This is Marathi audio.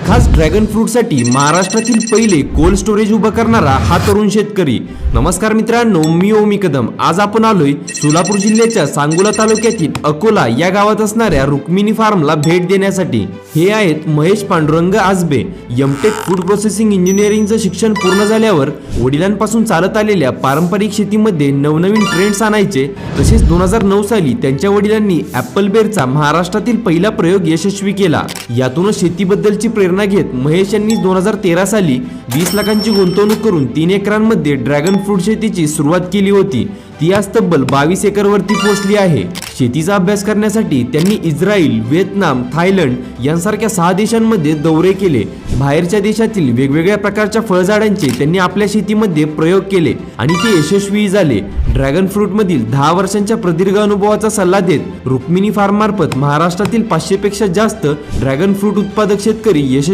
खास ड्रॅगन फ्रूटसाठी महाराष्ट्रातील पहिले कोल्ड स्टोरेज उभं करणारा हा तरुण शेतकरी। नमस्कार मित्रांनो, मी ओमी कदम। आज आपण आलोय सोलापूर जिल्ह्याच्या सांगोला तालुक्यातील अकोला या गावात असणाऱ्या रुक्मिणी फार्मला भेट देण्यासाठी। हे आहेत Mahesh Pandurang Ajbe. MTech food processing इंजिनिअरिंगचं शिक्षण पूर्ण झाल्यावर वडिलांपासून चालत आलेल्या पारंपरिक शेतीमध्ये नवनवीन ट्रेंड्स आणायचे। तसेच 2009 साली त्यांच्या वडिलांनी ॲपल बेरचा महाराष्ट्रातील पहिला प्रयोग यशस्वी केला। यातूनच शेतीबद्दलची प्रेरणा घेत महेश यांनी 2013 साली 20 लाखांची गुंतवणूक करून 3 एकरांमध्ये ड्रॅगन फ्रूट शेतीची सुरुवात केली होती। ती आज तब्बल 22 एकरवरती पोहोचली आहे। शेतीचा अभ्यास करण्यासाठी त्यांनी इस्रायल, व्हिएतनाम, थायलंड यांसारख्या 6 देशांमध्ये दौरे केले। बाहेरच्या देशातील वेगवेगळ्या प्रकारच्या फळझाडांचे त्यांनी आपल्या शेतीमध्ये प्रयोग केले आणि ते यशस्वी झाले। ड्रॅगन फ्रूट मधील 10 वर्षांच्या प्रदीर्घ अनुभवाचा सल्ला देत रुक्मिणी फार्म मार्फत महाराष्ट्रातील 500 पेक्षा जास्त ड्रॅगन फ्रूट उत्पादक शेतकरी यशस्वी